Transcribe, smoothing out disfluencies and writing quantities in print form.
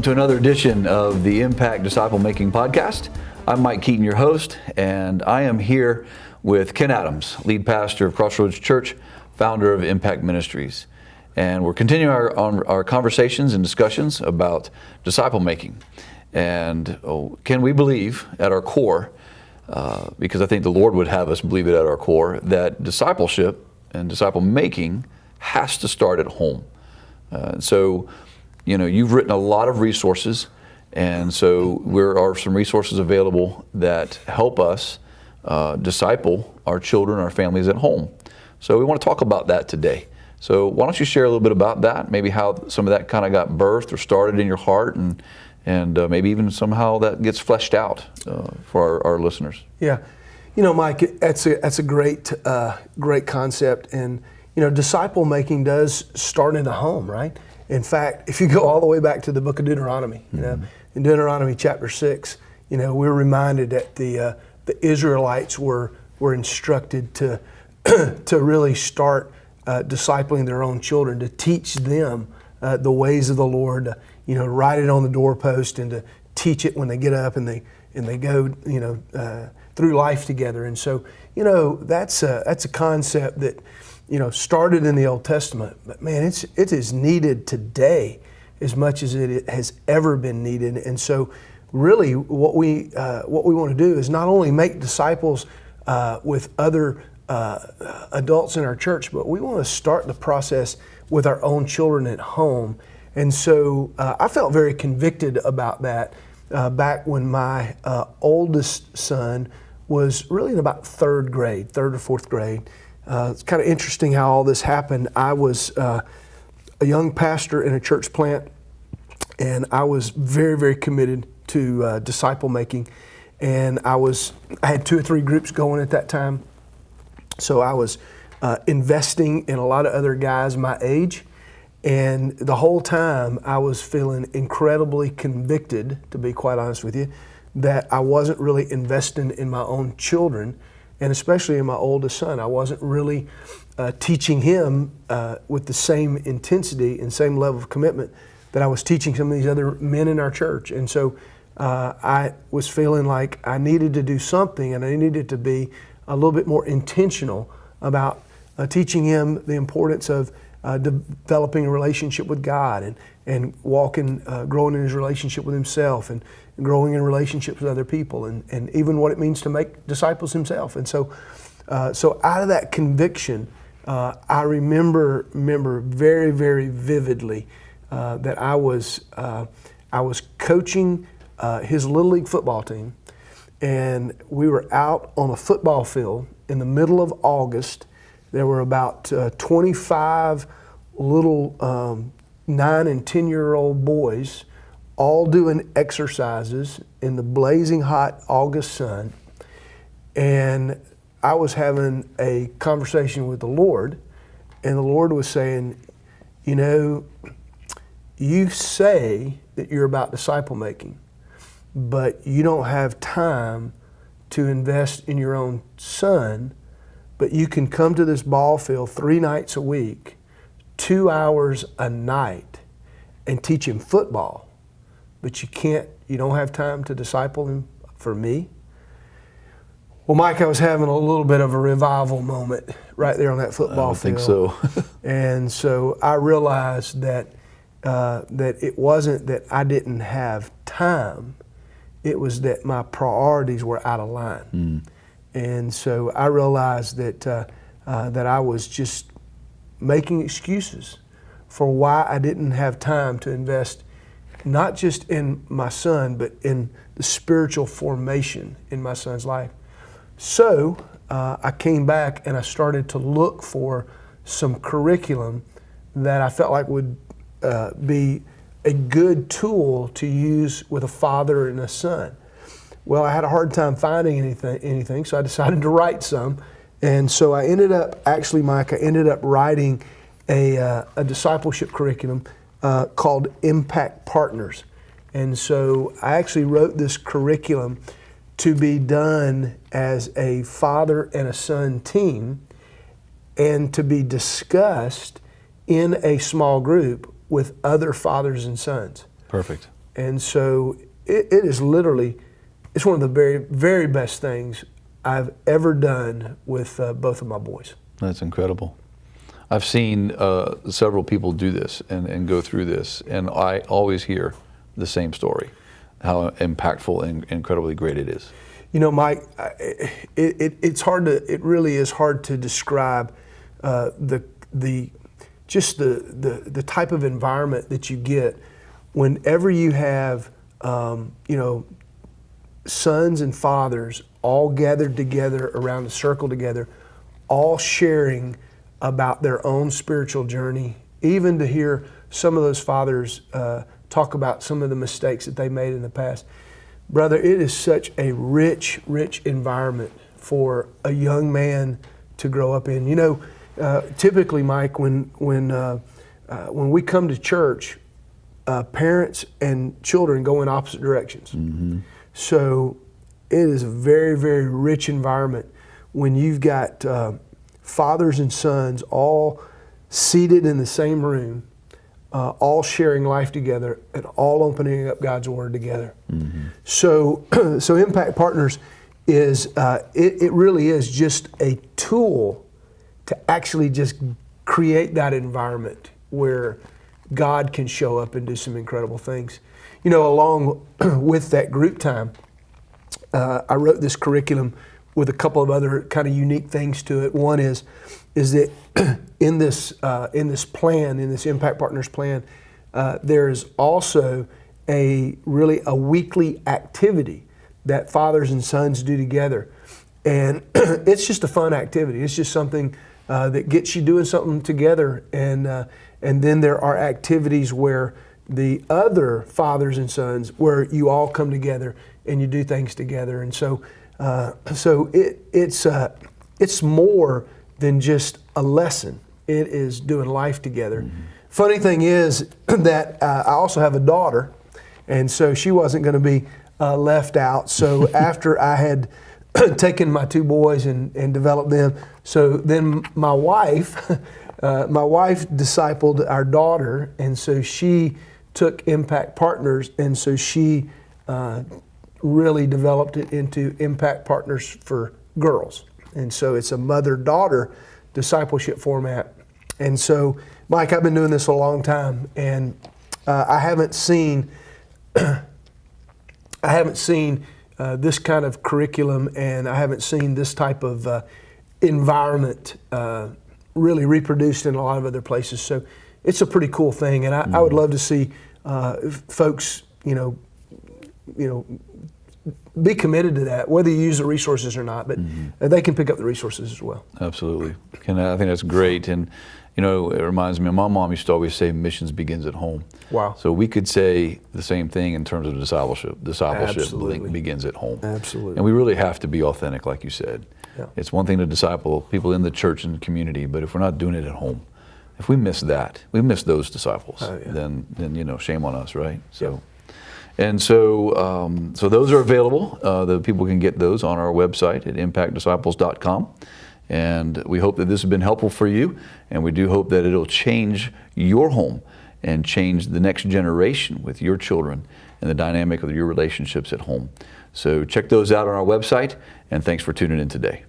welcome to another edition of the Impact Disciple Making Podcast. I'm Mike Keaton, your host, and I am here with Ken Adams, lead pastor of Crossroads Church, founder of Impact Ministries. And we're continuing our conversations and discussions about disciple making. And Ken, we believe at our core, because I think the Lord would have us believe it at our core, that discipleship and disciple making has to start at home. So, you know, you've written a lot of resources, and so there are some resources available that help us disciple our children, our families at home. So we want to talk about that today. So why don't you share a little bit about that, maybe how some of that kind of got birthed or started in your heart, and maybe even somehow that gets fleshed out for our listeners. Yeah, you know, Mike, that's a great concept, and you know, disciple making does start in the home, right? In fact, if you go all the way back to the book of Deuteronomy, you know, in Deuteronomy chapter 6, you know, we're reminded that the Israelites were instructed to really start discipling their own children, to teach them the ways of the Lord, you know, write it on the doorpost, and to teach it when they get up and they go, you know, through life together. And so, you know, that's a concept that, you know, started in the Old Testament, but man, it is needed today as much as it has ever been needed. And so, really, what we want to do is not only make disciples with other adults in our church, but we want to start the process with our own children at home. And so, I felt very convicted about that back when my oldest son was really in about third or fourth grade. It's kind of interesting how all this happened. I was a young pastor in a church plant, and I was very, very committed to disciple making. And I had 2 or 3 groups going at that time. So I was investing in a lot of other guys my age. And the whole time I was feeling incredibly convicted, to be quite honest with you, that I wasn't really investing in my own children, and especially in my oldest son. I wasn't really teaching him with the same intensity and same level of commitment that I was teaching some of these other men in our church. And so I was feeling like I needed to do something, and I needed to be a little bit more intentional about teaching him the importance of developing a relationship with God, and walking, growing in his relationship with himself, and growing in relationships with other people, and even what it means to make disciples himself. And so out of that conviction, I remember very, very vividly that I was coaching his Little League football team, and we were out on a football field in the middle of August. There were about 25 little 9 and 10-year-old boys all doing exercises in the blazing hot August sun. And I was having a conversation with the Lord, and the Lord was saying, you know, you say that you're about disciple making, but you don't have time to invest in your own son, but you can come to this ball field 3 nights a week, 2 hours a night, and teach him football, but you don't have time to disciple him for me? Well, Mike, I was having a little bit of a revival moment right there on that football field. I don't think so. And so I realized that it wasn't that I didn't have time, it was that my priorities were out of line. And so I realized that I was just making excuses for why I didn't have time to invest not just in my son, but in the spiritual formation in my son's life. So I came back and I started to look for some curriculum that I felt like would be a good tool to use with a father and a son. Well, I had a hard time finding anything, so I decided to write some. And so I ended up writing a discipleship curriculum called Impact Partners. And so I actually wrote this curriculum to be done as a father and a son team, and to be discussed in a small group with other fathers and sons. Perfect. And so it is literally, it's one of the very, very best things I've ever done with both of my boys. That's incredible. I've seen several people do this and go through this, and I always hear the same story, how impactful and incredibly great it is. You know, Mike, it really is hard to describe the type of environment that you get whenever you have, sons and fathers all gathered together around a circle together, all sharing about their own spiritual journey, even to hear some of those fathers talk about some of the mistakes that they made in the past. Brother, it is such a rich, rich environment for a young man to grow up in. You know, typically, Mike, when we come to church, parents and children go in opposite directions. Mm-hmm. So it is a very, very rich environment when you've got fathers and sons all seated in the same room, all sharing life together and all opening up God's Word together. Mm-hmm. So Impact Partners is, it really is just a tool to actually just create that environment where God can show up and do some incredible things. You know, along with that group time, I wrote this curriculum with a couple of other kind of unique things to it. One is that in this plan, in this Impact Partners plan, there's also a weekly activity that fathers and sons do together, and it's just a fun activity. It's just something that gets you doing something together, and then there are activities where the other fathers and sons, where you all come together and you do things together, and so it's more than just a lesson. It is doing life together. Mm-hmm. Funny thing is that I also have a daughter, and so she wasn't going to be left out. So after I had taken my two boys and developed them, so then my wife discipled our daughter, and so she took Impact Partners, and so she really developed it into Impact Partners for Girls. And so it's a mother-daughter discipleship format. And so, Mike, I've been doing this a long time, and I haven't seen this kind of curriculum, and I haven't seen this type of environment really reproduced in a lot of other places. So it's a pretty cool thing, and I would love to see folks, be committed to that, whether you use the resources or not, but they can pick up the resources as well. Absolutely. Ken, I think that's great. And, it reminds me, my mom used to always say missions begins at home. Wow. So we could say the same thing in terms of discipleship. Discipleship Absolutely. Begins at home. Absolutely. And we really have to be authentic, like you said. Yeah. It's one thing to disciple people in the church and community, but if we're not doing it at home, if we miss that, we miss those disciples, then shame on us, right? So. Yeah. And so those are available. The people can get those on our website at impactdisciples.com. And we hope that this has been helpful for you. And we do hope that it'll change your home and change the next generation with your children and the dynamic of your relationships at home. So check those out on our website. And thanks for tuning in today.